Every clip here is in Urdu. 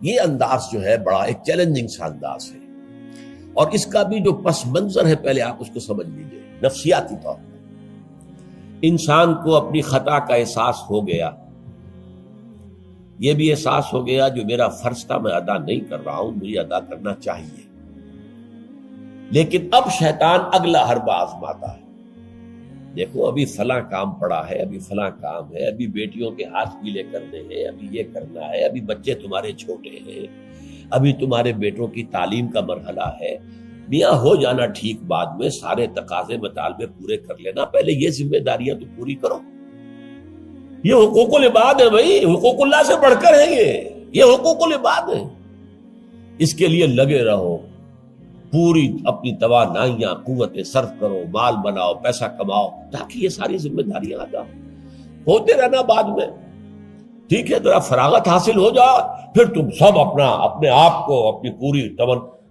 یہ انداز جو ہے بڑا ایک چیلنجنگ سا انداز ہے، اور اس کا بھی جو پس منظر ہے پہلے آپ اس کو سمجھ لیجئے۔ نفسیاتی طور پر انسان کو اپنی خطا کا احساس ہو گیا، یہ بھی احساس ہو گیا جو میرا فرض تھا میں ادا نہیں کر رہا ہوں، مجھے ادا کرنا چاہیے، لیکن اب شیطان اگلا حربہ آزماتا ہے۔ دیکھو ابھی فلاں کام پڑا ہے، ابھی فلاں کام ہے، ابھی بیٹیوں کے ہاتھ گیلے کرنے ہیں، ابھی یہ کرنا ہے، ابھی بچے تمہارے چھوٹے ہیں، ابھی تمہارے بیٹوں کی تعلیم کا مرحلہ ہے، میاں ہو جانا ٹھیک، بعد میں سارے تقاضے مطالبے پورے کر لینا، پہلے یہ ذمہ داریاں تو پوری کرو۔ یہ حقوق العباد ہے بھائی، حقوق اللہ سے بڑھ کر ہے، یہ حقوق العباد ہے، اس کے لیے لگے رہو، پوری اپنی توانائیاں قوتیں صرف کرو، مال بناؤ، پیسہ کماؤ، تاکہ یہ ساری ذمہ داریاں ادا ہوتے رہنا۔ بعد میں ٹھیک ہے ذرا فراغت حاصل ہو جا، پھر تم سب اپنے آپ کو، اپنی پوری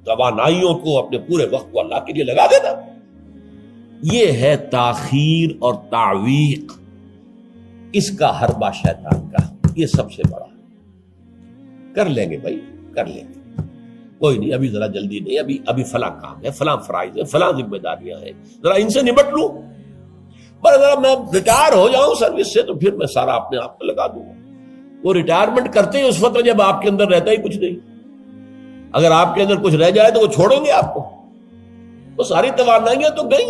توانائیوں کو، اپنے پورے وقت کو اللہ کے لیے لگا دینا۔ یہ ہے تاخیر اور تعویق، اس کا حربہ شیطان کا، یہ سب سے بڑا۔ کر لیں گے بھائی، کر لیں گے، کوئی نہیں، ابھی ذرا جلدی نہیں، ابھی فلاں کام ہے، فلاں فرائض ہے، فلاں ذمہ داریاں ہیں، ذرا ان سے نمٹ لوں، پر اگر میں ریٹائر ہو جاؤں سروس سے تو پھر میں سارا اپنے آپ کو لگا دوں گا۔ وہ ریٹائرمنٹ کرتے ہیں اس وقت جب آپ کے اندر رہتا ہی کچھ نہیں، اگر آپ کے اندر کچھ رہ جائے تو وہ چھوڑیں گے آپ کو، وہ ساری توانائیاں تو گئی،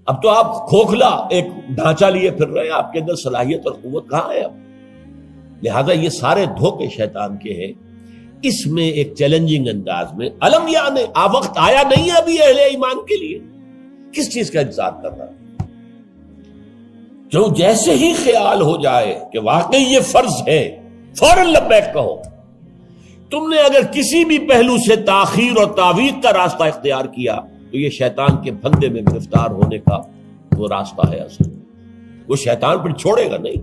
اب تو آپ کھوکھلا ایک ڈھانچہ لیے پھر رہے ہیں، آپ کے اندر صلاحیت اور قوت کہاں ہے اب؟ لہذا یہ سارے دھوکے شیطان کے ہیں۔ اس میں ایک چیلنجنگ انداز میں علم یعنی وقت آیا نہیں ہے ابھی اہل ایمان کے لیے، کس چیز کا انتظار کر رہا ہے؟ جو جیسے ہی خیال ہو جائے کہ واقعی یہ فرض ہے، فوراً لبیک کہو۔ تم نے اگر کسی بھی پہلو سے تاخیر اور تعویق کا راستہ اختیار کیا تو یہ شیطان کے پھندے میں گرفتار ہونے کا وہ راستہ ہے اصل۔ وہ شیطان پھر چھوڑے گا نہیں،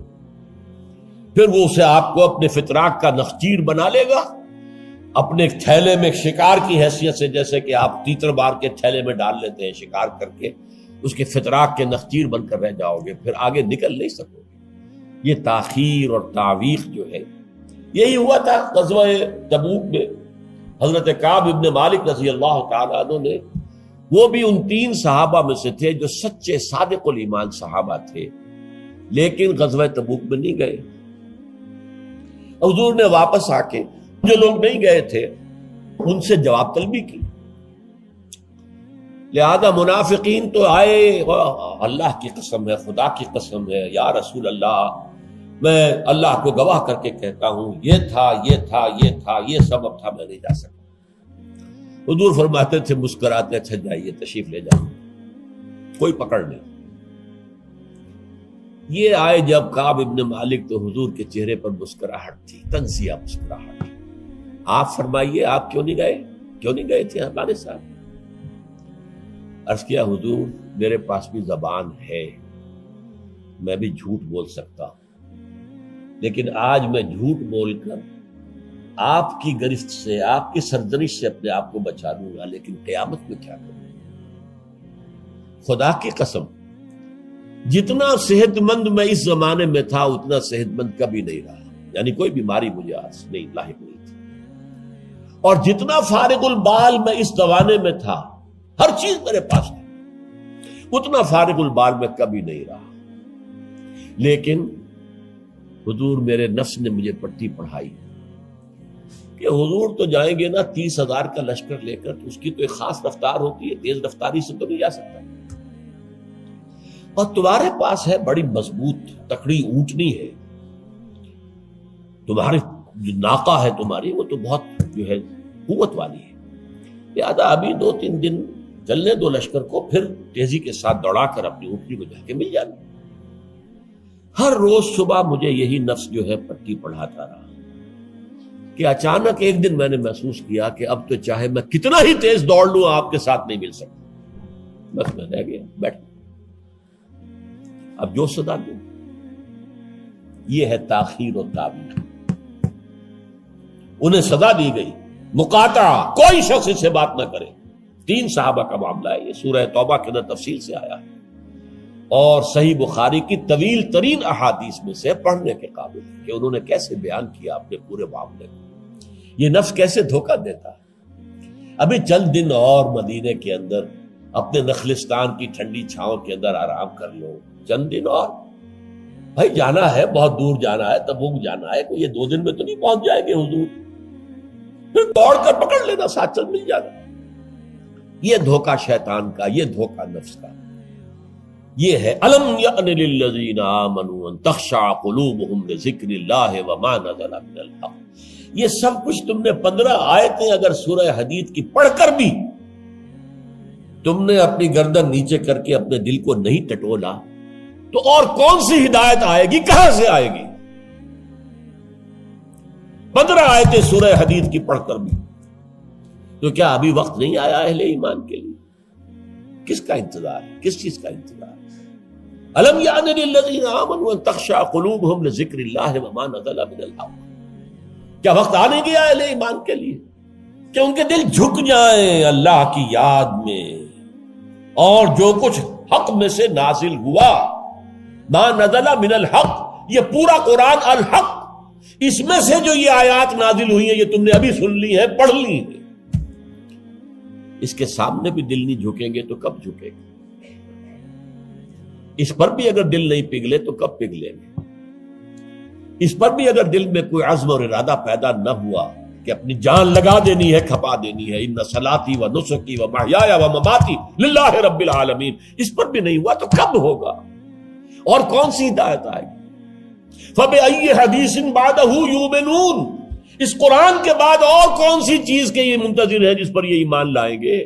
پھر وہ اسے آپ کو اپنے فتراک کا نخچیر بنا لے گا، اپنے تھیلے میں شکار کی حیثیت سے، جیسے کہ آپ تیتر بار کے تھیلے میں ڈال لیتے ہیں شکار کر کے، اس کے فتراک کے نخچیر بن کر رہ جاؤ گے، پھر آگے نکل نہیں سکو گے۔ یہ تاخیر اور تعویق جو ہے، یہی ہوا تھا غزوہ تبوک میں۔ حضرت کعب ابن مالک رضی اللہ تعالیٰ عنہ نے، وہ بھی ان 3 صحابہ میں سے تھے جو سچے صادق الایمان صحابہ تھے، لیکن غزوہ تبوک میں نہیں گئے۔ حضور نے واپس آ کے جو لوگ نہیں گئے تھے ان سے جواب طلبی کی، لہذا منافقین تو آئے، اللہ کی قسم ہے، خدا کی قسم ہے یا رسول اللہ، میں اللہ کو گواہ کر کے کہتا ہوں یہ تھا یہ تھا یہ تھا، یہ سبب تھا، میں نہیں جا سکتا۔ حضور فرماتے تھے مسکراتے، اچھا جائیے تشریف لے جائیں، کوئی پکڑ نہیں۔ یہ آئے جب کعب ابن مالک تو حضور کے چہرے پر مسکراہٹ تھی، تنزیہ مسکراہٹ۔ آپ فرمائیے آپ کیوں نہیں گئے، کیوں نہیں گئے تھے ہمارے ساتھ؟ عرض کیا حضور میرے پاس بھی زبان ہے، میں بھی جھوٹ بول سکتا ہوں، لیکن آج میں جھوٹ بول کر آپ کی گرفت سے، آپ کی سرزنش سے اپنے آپ کو بچا لوں گا، لیکن قیامت میں کیا کروں؟ خدا کی قسم جتنا صحت مند میں اس زمانے میں تھا اتنا صحت مند کبھی نہیں رہا، یعنی کوئی بیماری مجھے آج نہیں لاحق نہیں تھی، اور جتنا فارغ البال میں اس زمانے میں تھا، ہر چیز میرے پاس تھی، اتنا فارغ البال میں کبھی نہیں رہا۔ لیکن حضور میرے نفس نے مجھے پٹی پڑھائی کہ حضور تو جائیں گے نا 30,000 کا لشکر لے کر، تو اس کی تو ایک خاص رفتار ہوتی ہے، تیز رفتاری سے تو نہیں جا سکتا، اور تمہارے پاس ہے بڑی مضبوط تکڑی اونٹنی ہے، تمہاری جو ناقہ ہے تمہاری وہ تو بہت جو ہے قوت والی ہے، لہذا ابھی 2-3 دن چلنے دو لشکر کو، پھر تیزی کے ساتھ دوڑا کر اپنی اونٹنی کو جا کے مل جانا۔ ہر روز صبح مجھے یہی نفس جو ہے پٹی پڑھاتا رہا کہ اچانک ایک دن میں نے محسوس کیا کہ اب تو چاہے میں کتنا ہی تیز دوڑ لوں آپ کے ساتھ نہیں مل سکتا، بس میں رہ گیا بیٹھ، اب جو صدا دوں۔ یہ ہے تاخیر و تعویق۔ انہیں سزا دی گئی، مقاطعہ، کوئی شخص اس سے بات نہ کرے۔ 3 صحابہ کا معاملہ ہے، یہ سورہ توبہ کے اندر تفصیل سے آیا ہے، اور صحیح بخاری کی طویل ترین احادیث میں سے پڑھنے کے قابل ہے کہ انہوں نے کیسے بیان کیا اپنے پورے معاملے کو۔ یہ نفس کیسے دھوکہ دیتا ہے. ابھی چند دن اور مدینے کے اندر اپنے نخلستان کی ٹھنڈی چھاؤں کے اندر آرام کر لو، چند دن اور. بھائی جانا ہے، بہت دور جانا ہے، تبوک جانا ہے، کوئی یہ 2 دن میں تو نہیں پہنچ جائے گے حضور. پھر دوڑ کر پکڑ لینا، ساتھ چل مل جانا. یہ دھوکہ شیطان کا، یہ دھوکہ نفس کا. یہ ہے الم یأن للذین آمنوا ان تخشع قلوبہم لذکر اللہ وما نزل من الحق. یہ سب کچھ تم نے 15 آیتیں اگر سورہ حدید کی پڑھ کر بھی تم نے اپنی گردن نیچے کر کے اپنے دل کو نہیں ٹٹولا تو اور کون سی ہدایت آئے گی، کہاں سے آئے گی؟ 15 آیتیں سورہ حدید کی پڑھ کر بھی. تو کیا ابھی وقت نہیں آیا اہل ایمان کے لیے؟ کس کا انتظار ہے، کس چیز کا انتظار ہے؟ الم یأن للذین آمنوا ان تخشع قلوبہم لذکر اللہ وما نزل من الحق. کیا وقت آنے گیا اہل ایمان کے لیے کہ ان کے دل جھک جائیں اللہ کی یاد میں، اور جو کچھ حق میں سے نازل ہوا، ما نزل من الحق، یہ پورا قرآن الحق، اس میں سے جو یہ آیات نازل ہوئی ہیں یہ تم نے ابھی سن لی ہیں، پڑھ لی ہیں، اس کے سامنے بھی دل نہیں جھکیں گے تو کب جھکیں گے؟ اس پر بھی اگر دل نہیں پگھلے تو کب پگھلیں گے؟ اس پر بھی اگر دل میں کوئی عزم اور ارادہ پیدا نہ ہوا کہ اپنی جان لگا دینی ہے، کھپا دینی ہے، ان صلاتی و نسکی و محیایا و مماتی للہ رب العالمین، اس پر بھی نہیں ہوا تو کب ہوگا؟ اور کون سی ہدایت آئے گی؟ فَبِأَيِّ حَدِيثٍ بَعْدَهُ يُؤْمِنُونَ، اس قرآن کے بعد اور کون سی چیز کے یہ منتظر ہے جس پر یہ ایمان لائیں گے؟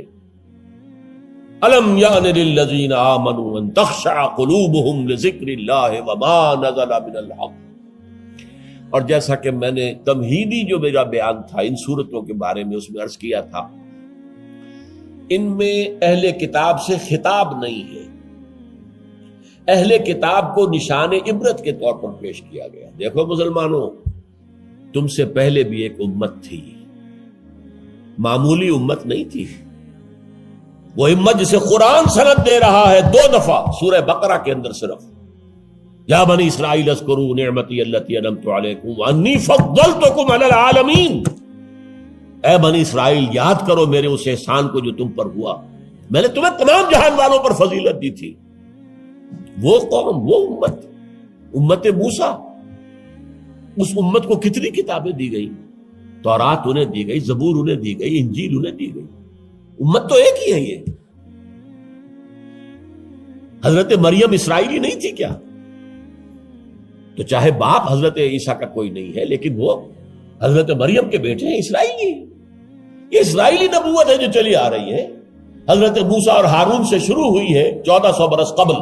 الم یأن للذین آمنوا ان تخشع قلوبہم لذکر اللہ وما نزل من الحق. اور جیسا کہ میں نے تمہیدی جو میرا بیان تھا ان صورتوں کے بارے میں، اس میں عرض کیا تھا ان میں اہل کتاب سے خطاب نہیں ہے، اہل کتاب کو نشان عبرت کے طور پر پیش کیا گیا. دیکھو مسلمانوں، تم سے پہلے بھی ایک امت تھی، معمولی امت نہیں تھی. وہ امت جسے قرآن سند دے رہا ہے 2 دفعہ سورہ بقرہ کے اندر صرف، یا بنی اسرائیل اذکروا نعمتی التی انعمت علیکم وانی فضلتکم علی العالمین. اے بنی اسرائیل، یاد کرو میرے اس احسان کو جو تم پر ہوا، میں نے تمہیں تمام جہان والوں پر فضیلت دی تھی. وہ قوم، وہ امت، امت موسیٰ، اس امت کو کتنی کتابیں دی گئی؟ تورات انہیں دی گئی، زبور انہیں دی گئی، انجیل انہیں دی گئی. امت تو ایک ہی ہے. یہ حضرت مریم اسرائیلی نہیں تھی کیا؟ تو چاہے باپ حضرت عیسیٰ کا کوئی نہیں ہے لیکن وہ حضرت مریم کے بیٹے ہیں، اسرائیلی. یہ اسرائیلی نبوت ہے جو چلی آ رہی ہے، حضرت موسیٰ اور ہارون سے شروع ہوئی ہے 1400 برس قبل،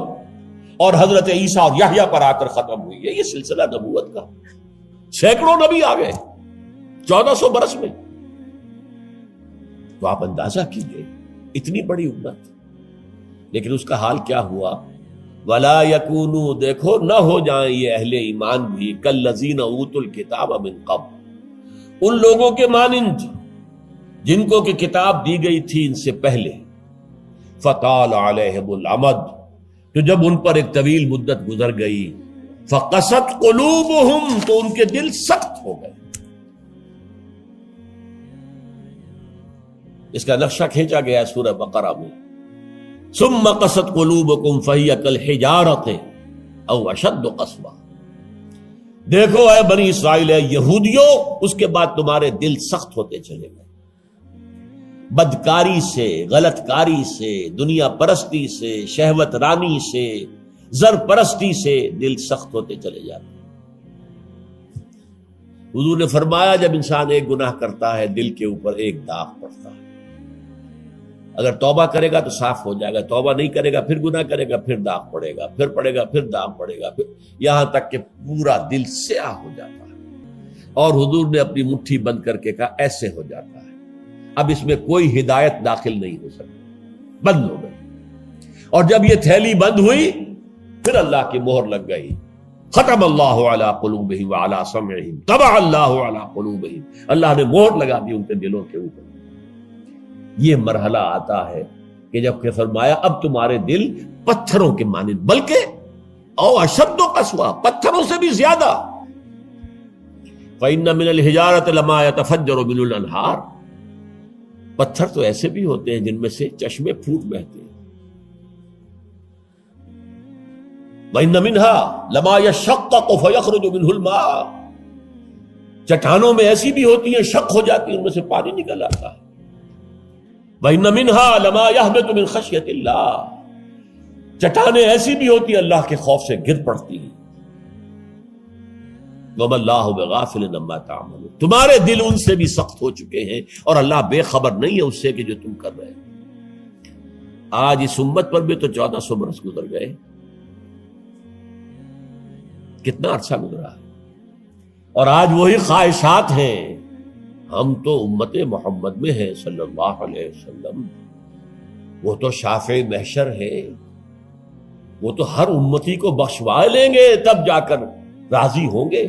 اور حضرت عیسیٰ اور یحییٰ پر آ کر ختم ہوئی ہے. یہ سلسلہ نبوت کا، سینکڑوں نبی آ گئے 1400 برس میں. تو آپ اندازہ کیجئے اتنی بڑی امت، لیکن اس کا حال کیا ہوا؟ وَلَا يَكُونُوا، دیکھو نہ ہو جائیں یہ اہل ایمان بھی كَالَّذِينَ أُوتُوا الْكِتَابَ مِن قَبْلُ، ان لوگوں کے مانند جن کو کہ کتاب دی گئی تھی ان سے پہلے. فَطَالَ عَلَيْهِمُ الْأَمَدُ، تو جب ان پر ایک طویل مدت گزر گئی، فَقَسَتْ قُلُوبُهُمْ، تو ان کے دل سخت ہو گئے. اس کا نقشہ کھینچا گیا ہے سورہ بقرہ میں. ثم قست قلوبکم فہی کالحجارۃ او اشد قسوہ. دیکھو اے بنی اسرائیل، اے یہودیوں، اس کے بعد تمہارے دل سخت ہوتے چلے گئے. بدکاری سے، غلط کاری سے، دنیا پرستی سے، شہوت رانی سے، زر پرستی سے دل سخت ہوتے چلے جاتے. حضور نے فرمایا جب انسان ایک گناہ کرتا ہے دل کے اوپر ایک داغ پڑتا ہے. اگر توبہ کرے گا تو صاف ہو جائے گا، توبہ نہیں کرے گا پھر گناہ کرے گا، پھر داغ پڑے گا، پھر پڑے گا، پھر داغ پڑے گا، پھر یہاں تک کہ پورا دل سیاہ ہو جاتا ہے. اور حضور نے اپنی مٹھی بند کر کے کہا ایسے ہو جاتا ہے، اب اس میں کوئی ہدایت داخل نہیں ہو سکتی، بند ہو گئی. اور جب یہ تھیلی بند ہوئی پھر اللہ کی مہر لگ گئی. ختم اللہ علی قلوبہم وعلی سمعہم طبع اللہ علی قلوبہم، اللہ نے مہر لگا دی ان کے دلوں کے اوپر. یہ مرحلہ آتا ہے کہ جب کہ فرمایا اب تمہارے دل پتھروں کے مانند، بلکہ او اشد قسوہ، پتھروں سے بھی زیادہ. فَإِنَّ مِنَ الْحِجَارَةِ لَمَا يَتَفَجَّرُ مِنْهُ الْأَنْهَارُ، پتھر تو ایسے بھی ہوتے ہیں جن میں سے چشمے پھوٹ بہتے ہیں. وَإِنَّ مِنْهَا لَمَا يَشَّقَّقُ فَيَخْرُجُ مِنْهُ الْمَاءُ، چٹانوں میں ایسی بھی ہوتی ہیں شق ہو جاتی ہیں ان میں سے پانی نکل آتا ہے. وَإِنَّ مِنْهَا لَمَا يَهْبِطُ مِنْ خَشْيَةِ اللَّهِ، چٹانیں ایسی بھی ہوتی ہیں اللہ کے خوف سے گر پڑتی ہیں. وَمَا اللَّهُ بِغَافِلٍ عَمَّا تَعْمَلُونَ، تمہارے دل ان سے بھی سخت ہو چکے ہیں اور اللہ بے خبر نہیں ہے اس سے کہ جو تم کر رہے ہیں. آج اس امت پر بھی تو 1400 برس گزر گئے، کتنا عرصہ گزرا ہے، اور آج وہی خواہشات ہیں. ہم تو امت محمد میں ہیں صلی اللہ علیہ وسلم، وہ تو شافع محشر ہے، وہ تو ہر امتی کو بخشوا لیں گے تب جا کر راضی ہوں گے.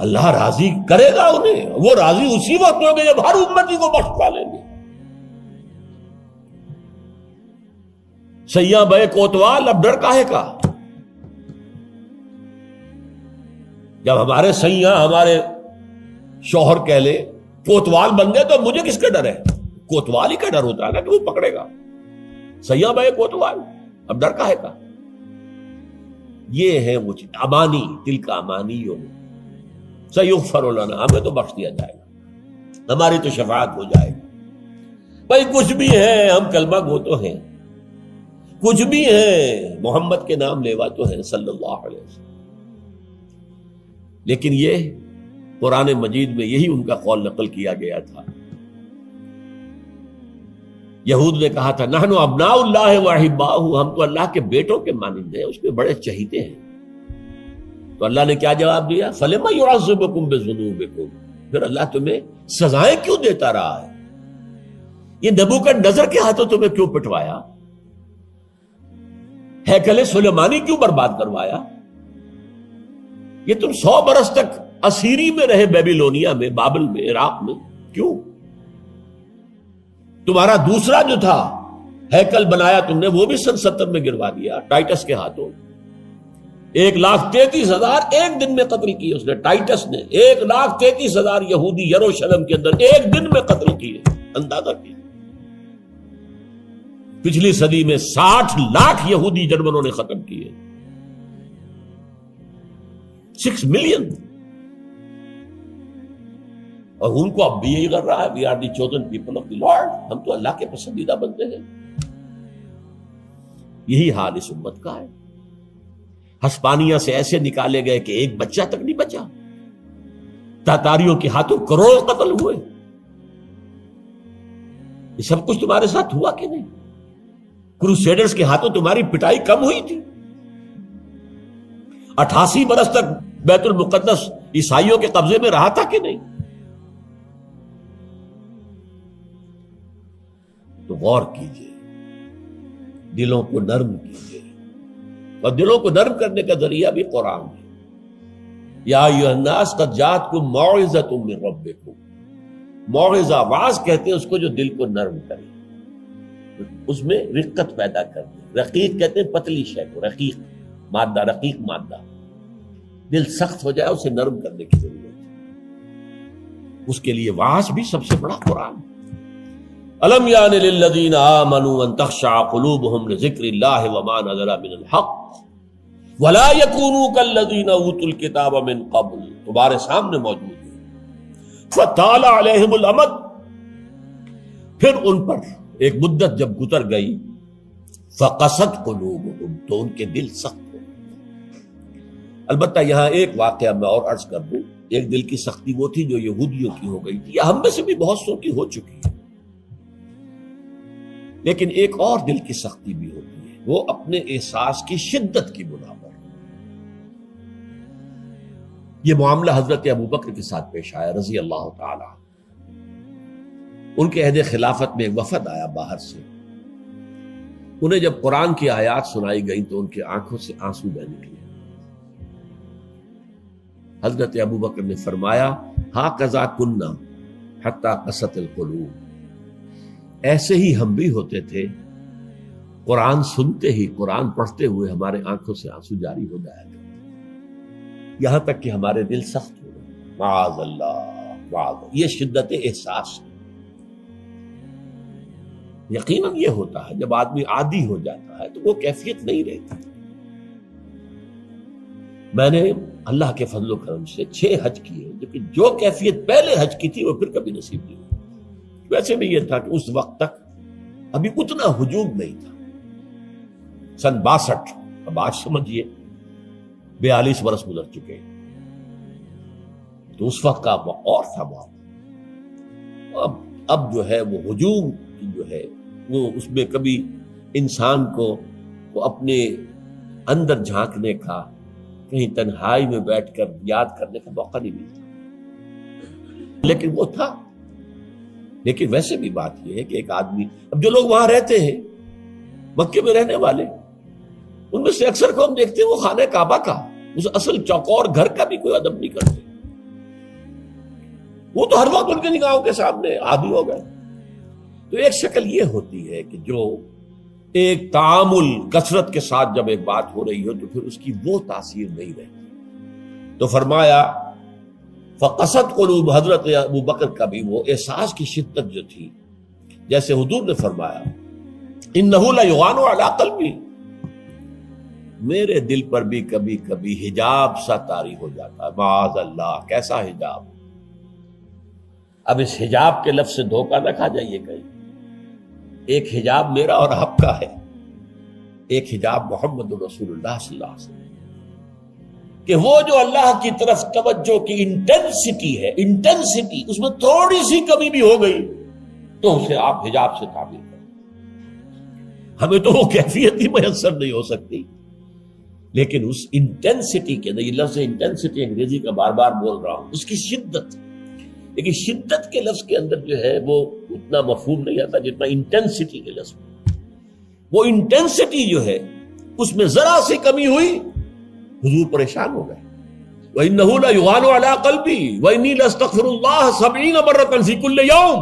اللہ راضی کرے گا انہیں، وہ راضی اسی وقت ہوں گے جب ہر امتی کو بخشوا لیں گے. سیاں بے کوتوال، اب ڈر کاہے کا؟ جب ہمارے سیاں ہمارے شوہر کہہ لے کوتوال بن گئے تو مجھے کس کا ڈر ہے؟ کوتوال ہی کا ڈر ہوتا ہے نا کہ وہ پکڑے گا. سیاں بے کوتوال، اب ڈر کاہے کا؟ یہ ہے وہ چیز، امانی، دل کا امانی ہو. سیغفر لنا، ہمیں تو بخش دیا جائے گا، ہماری تو شفاعت ہو جائے گی. بھائی کچھ بھی ہے، ہم کلمہ گو تو ہیں، کچھ بھی ہیں، محمد کے نام لیوا تو ہیں صلی اللہ علیہ وسلم. لیکن یہ قرآن مجید میں یہی ان کا قول نقل کیا گیا تھا. یہود نے کہا تھا نحن ابناء اللہ واحباؤہ، ہم تو اللہ کے بیٹوں کے مانند ہیں، اس کے بڑے چہیتے ہیں. تو اللہ نے کیا جواب دیا؟ فَلِمَ يُعَذِّبُكُم بِذُنُوبِكُم، پھر اللہ تمہیں سزائیں کیوں دیتا رہا ہے؟ یہ نبوکدنضر کے ہاتھوں تمہیں کیوں پٹوایا؟ ہیکل سلیمانی کیوں برباد کروایا؟ یہ تم 100 برس تک اسیری میں رہے، بیبیلونیا میں، بابل میں، عراق میں، کیوں؟ تمہارا دوسرا جو تھا ہیکل بنایا تم نے، وہ بھی سن 70 میں گروا دیا ٹائٹس کے ہاتھوں. 1,33,000 ایک دن میں قتل کیے اس نے، ٹائٹس نے 1,33,000 یہودی یروشلم کے اندر ایک دن میں قتل کیے. اندازہ کیے پچھلی صدی میں 60 لاکھ یہودی جرمنوں نے ختم کیے. 6 ملین. اور ان کو اب بھی یہی کر رہا ہے، we are the chosen people of the lord, ہم تو اللہ کے پسندیدہ بندے ہیں. یہی حال اس امت کا ہے. ہسپانیہ سے ایسے نکالے گئے کہ ایک بچہ تک نہیں بچا. تاتاریوں کے ہاتھوں کروڑ قتل ہوئے. یہ سب کچھ تمہارے ساتھ ہوا کہ نہیں؟ کروسیڈرز کے ہاتھوں تمہاری پٹائی کم ہوئی تھی؟ 88 برس تک بیت المقدس عیسائیوں کے قبضے میں رہا تھا کہ نہیں؟ تو غور کیجئے، دلوں کو نرم کیجئے، اور دلوں کو نرم کرنے کا ذریعہ بھی قرآن ہے. یا ایھا الناس قد جاءتکم موعظۃ من ربکم. موعظہ، واعظ کہتے ہیں اس کو جو دل کو نرم کرے، اس میں رقت پیدا کر دے. رقیق کہتے ہیں پتلی شے کو، رقیق مادہ، رقیق مادہ. دل سخت ہو جائے اسے نرم کرنے کی ضرورت ہے. اس کے لیے واعظ بھی سب سے بڑا قرآن. الم یان للذین آمنوا ان تخشع قلوبهم لذکر اللہ وما نزل من الحق ولا یکونوا کالذین اوتوا الکتاب من قبل. تمہارے سامنے موجود ہے. فطال علیہم الامد، پھر ان پر ایک مدت جب گزر گئی، فقست قلوبهم، تو ان کے دل سخت ہو. البتہ یہاں ایک واقعہ میں اور عرض کر دوں. ایک دل کی سختی وہ تھی جو یہودیوں کی ہو گئی تھی، یا ہم میں سے بھی بہت سو کی ہو چکی ہے. لیکن ایک اور دل کی سختی بھی ہوتی ہے، وہ اپنے احساس کی شدت کی بنا پر. یہ معاملہ حضرت ابوبکر کے ساتھ پیش آیا رضی اللہ تعالی. ان کے عہد خلافت میں ایک وفد آیا باہر سے. انہیں جب قرآن کی آیات سنائی گئی تو ان کی آنکھوں سے آنسو بہ نکلے. حضرت ابوبکر نے فرمایا ہاکذا کنا حتی قست القلوب. ایسے ہی ہم بھی ہوتے تھے، قرآن سنتے ہی، قرآن پڑھتے ہوئے ہمارے آنکھوں سے آنسو جاری ہو جایا کرتے، یہاں تک کہ ہمارے دل سخت ہو گئے. معاذ اللہ، معاذ، یہ شدت احساس ہے۔ یقیناً یہ ہوتا ہے جب آدمی عادی ہو جاتا ہے تو وہ کیفیت نہیں رہتی۔ میں نے اللہ کے فضل و کرم سے 6 حج کیے، لیکن جو کیفیت پہلے حج کی تھی وہ پھر کبھی نصیب نہیں ہوئی۔ ویسے بھی یہ تھا کہ اس وقت تک ابھی اتنا ہجوم نہیں تھا۔ سن 62، اب آج سمجھیے 42 برس گزر چکے، تو اس وقت کا اور تھا معاملہ۔ اب جو ہے وہ ہجوم کی جو ہے وہ اس میں کبھی انسان کو اپنے اندر جھانکنے کا، کہیں تنہائی میں بیٹھ کر یاد کرنے کا موقع نہیں ملتا، لیکن وہ تھا۔ لیکن ویسے بھی بات یہ ہے کہ ایک آدمی، اب جو لوگ وہاں رہتے ہیں مکے میں رہنے والے، ان میں سے اکثر کو ہم دیکھتے ہیں وہ خانہ کعبہ کا، اس اصل چوکور گھر کا بھی کوئی ادب نہیں کرتے۔ وہ تو ہر وقت ان کے نگاہوں کے سامنے عادی ہو گئے۔ تو ایک شکل یہ ہوتی ہے کہ جو ایک تعامل کثرت کے ساتھ جب ایک بات ہو رہی ہو تو پھر اس کی وہ تاثیر نہیں رہتی۔ تو فرمایا فقست قلوب، حضرت ابو بکر کا بھی وہ احساس کی شدت جو تھی، جیسے حضور نے فرمایا انہ لیغان علی قلبی، میرے دل پر بھی کبھی کبھی حجاب سا طاری ہو جاتا ہے۔ معاذ اللہ، کیسا حجاب؟ اب اس حجاب کے لفظ سے دھوکہ نہ کھا جائیے کہیں۔ ایک حجاب میرا اور آپ کا ہے، ایک حجاب محمد رسول اللہ صلی اللہ علیہ وسلم، کہ وہ جو اللہ کی طرف توجہ کی انٹینسٹی ہے، انٹینسٹی اس میں تھوڑی سی کمی بھی ہو گئی تو اسے آپ حجاب سے تعبیر کریں۔ ہمیں تو وہ کیفیت ہی میسر نہیں ہو سکتی، لیکن اس انٹینسٹی کے اندر، یہ لفظ انٹینسٹی انگریزی کا بار بار بول رہا ہوں، اس کی شدت، لیکن شدت کے لفظ کے اندر جو ہے وہ اتنا مفہوم نہیں آتا جتنا انٹینسٹی کے لفظ میں۔ وہ انٹینسٹی جو ہے اس میں ذرا سی کمی ہوئی، حضور پریشان ہو گئے۔ وَإِنَّهُ لَيُغَانُ عَلَىٰ قَلْبِي وَإِنِّي لَأَسْتَغْفِرُ اللَّهَ 70 مَرَّةً فِي كُلِّ يَوْمٍ،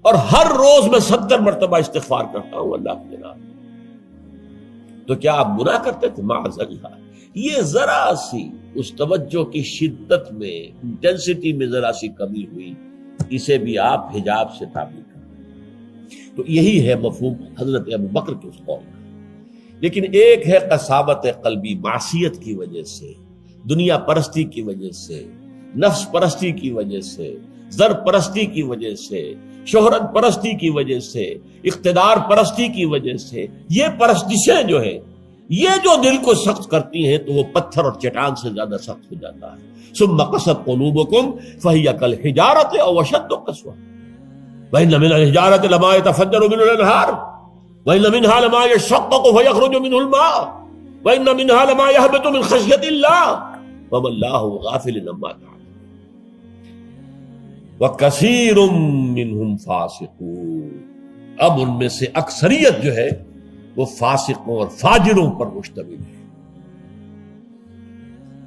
اور ہر روز میں 70 مرتبہ استغفار کرتا ہوں اللہ کے جناب۔ تو کیا آپ گناہ کرتے تھے؟ معاذ اللہ۔ یہ ذرا سی اس توجہ کی شدت میں، انٹینسٹی میں ذرا سی کمی ہوئی، اسے بھی آپ حجاب سے تعبیر کریں۔ تو یہی ہے مفہوم حضرت ابو بکر کے اس قول کا۔ لیکن ایک ہے قساوت قلبی، معصیت کی وجہ سے، دنیا پرستی کی وجہ سے، نفس پرستی کی وجہ سے، زر پرستی کی وجہ سے، شہرت پرستی کی وجہ سے، اقتدار پرستی کی وجہ سے، یہ پرستشیں جو ہیں، یہ جو دل کو سخت کرتی ہیں تو وہ پتھر اور چٹان سے زیادہ سخت ہو جاتا ہے۔ ثم قست قلوبکم فہی کالحجارۃ او اشد قسوہ وان من الحجارۃ لما يتفجر منه الانہار وان منها لما يشقق فيخرج منه الماء وان منها لما يهبط من خشیۃ اللہ وما اللہ غافل عما تعملون وکثیر منهم فاسقون۔ اب ان میں سے اکثریت جو ہے وہ فاسقوں اور فاجروں پر مشتمل ہے۔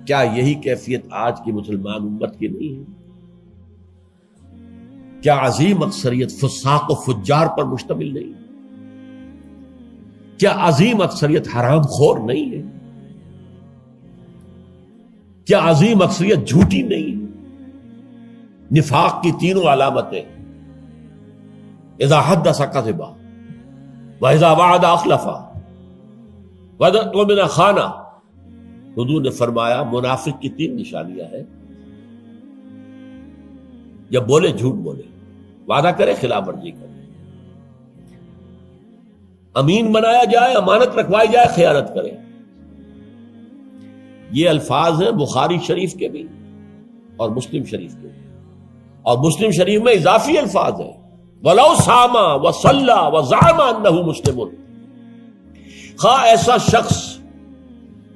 کیا یہی کیفیت آج کی مسلمان امت کی نہیں ہے؟ کیا عظیم اکثریت فساق و فجار پر مشتمل نہیں؟ کیا عظیم اکثریت حرام خور نہیں ہے؟ کیا عظیم اکثریت جھوٹی نہیں ہے؟ نفاق کی تینوں علامتیں، اذا حدث کذب وَإِذَا وَعَدَ أَخْلَفَ وَإِذَا خَانَ۔ حضور نے فرمایا منافق کی 3 نشانیاں ہیں، جب بولے جھوٹ بولے، وعدہ کرے خلاف ورزی کرے، امین بنایا جائے، امانت رکھوائی جائے، خیانت کرے۔ یہ الفاظ ہیں بخاری شریف کے بھی اور مسلم شریف کے بھی، اور مسلم شریف میں اضافی الفاظ ہیں وَلَوْ صَامَ وَصَلَّى وَزَعَمَ أَنَّهُ مُسْلِمٌ۔ خواہ ایسا شخص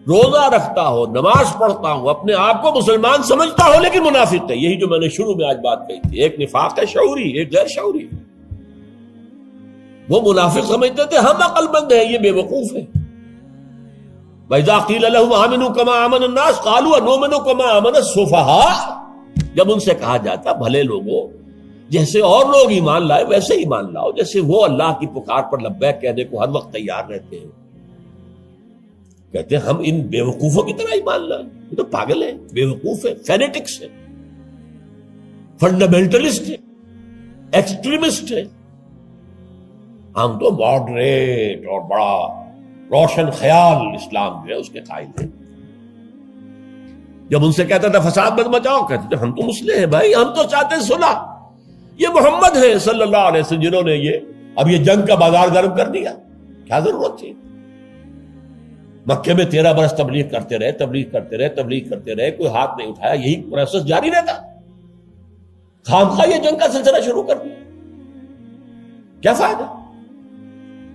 روزہ رکھتا ہو، نماز پڑھتا ہو، اپنے آپ کو مسلمان سمجھتا ہو، لیکن منافق ہے۔ یہی جو میں نے شروع میں آج بات کہی تھی، ایک نفاق ہے شعوری، ایک غیر شعوری۔ وہ منافق سمجھتے تھے ہم عقل مند ہیں، یہ بے وقوف ہے۔ وَإِذَا قِيلَ لَهُمْ آمِنُوا كَمَا آمَنَ النَّاسُ قَالُوا أَنُؤْمِنُ كَمَا آمَنَ السُّفَهَاءُ۔ جب ان سے کہا جاتا بھلے لوگوں، جیسے اور لوگ ایمان لائے ویسے ایمان لاؤ، جیسے وہ اللہ کی پکار پر لبیک کہنے کو ہر وقت تیار رہتے ہیں، کہتے ہیں ہم ان بے وقوفوں کی طرح ایمان لائیں، یہ تو پاگل ہیں، بے وقوف ہیں، فینیٹکس ہیں۔ فنڈامنٹلسٹ ہے، ایکسٹریمسٹ ہے. ہم تو ماڈریٹ اور بڑا روشن خیال اسلام جو ہے اس کے قائل ہیں. جب ان سے کہتا تھا فساد مت مچاؤ، کہتے تھے ہم تو مسلح ہیں بھائی، ہم تو چاہتے ہیں صلح. یہ محمد ہے صلی اللہ علیہ وسلم جنہوں نے اب یہ جنگ کا بازار گرم کر دیا. کیا ضرورت تھی؟ مکے میں 13 برس تبلیغ کرتے رہے، کوئی ہاتھ نہیں اٹھایا، یہی پروسیس جاری رہتا. خامخواہ یہ جنگ کا سلسلہ شروع کر دیا. کیا فائدہ؟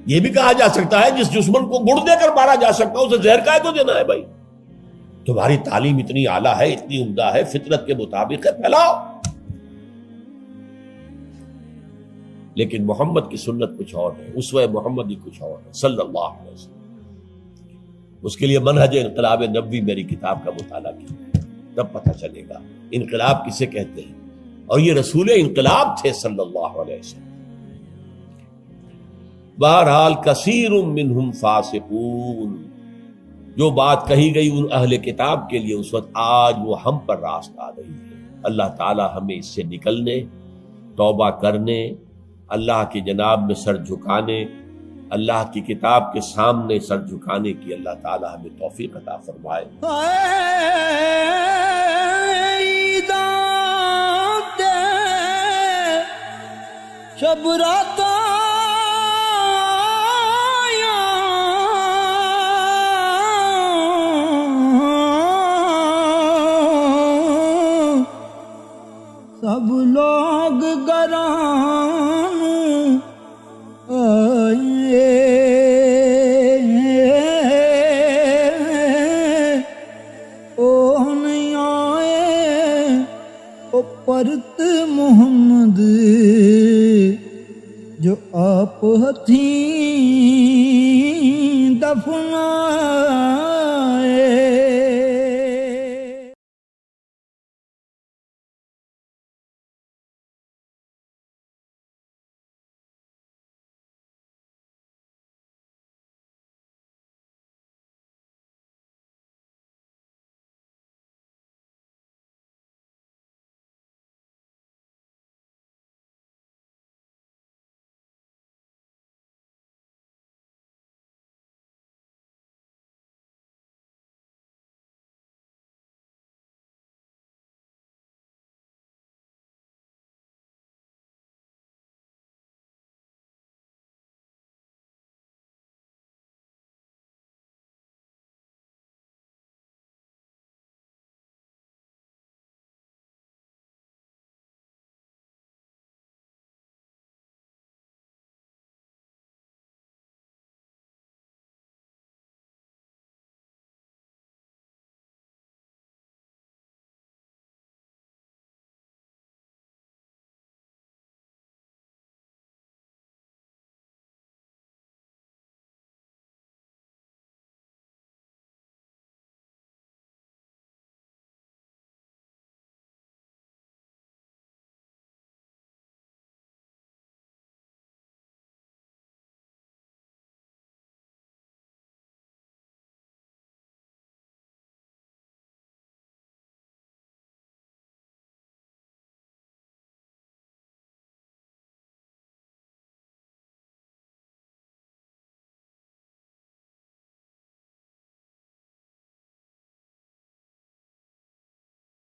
یہ بھی کہا جا سکتا ہے جس دشمن کو گڑ دے کر مارا جا سکتا ہے اسے زہر کا کو دینا ہے. بھائی تمہاری تعلیم اتنی اعلیٰ ہے، اتنی عمدہ ہے، فطرت کے مطابق ہے، پھیلاؤ. لیکن محمد کی سنت کچھ اور ہے، اسوہ محمدی کچھ اور ہے صلی اللہ علیہ وسلم. اس کے لیے منہج انقلاب نبوی میری کتاب کا مطالعہ کیا، تب پتہ چلے گا انقلاب کسے کہتے ہیں. اور یہ رسول انقلاب تھے صلی اللہ علیہ وسلم. بہرحال کثیر منہم فاسقون، جو بات کہی گئی ان اہل کتاب کے لیے اس وقت، آج وہ ہم پر راست آ رہی ہے. اللہ تعالی ہمیں اس سے نکلنے، توبہ کرنے، اللہ کی جناب میں سر جھکانے، اللہ کی کتاب کے سامنے سر جھکانے کی اللہ تعالی ہمیں توفیق عطا فرمائے. شب رات سب لوگ گران آئے، او نہیں آئے او پرت محمد جو آپ ہتھیں دفنائے.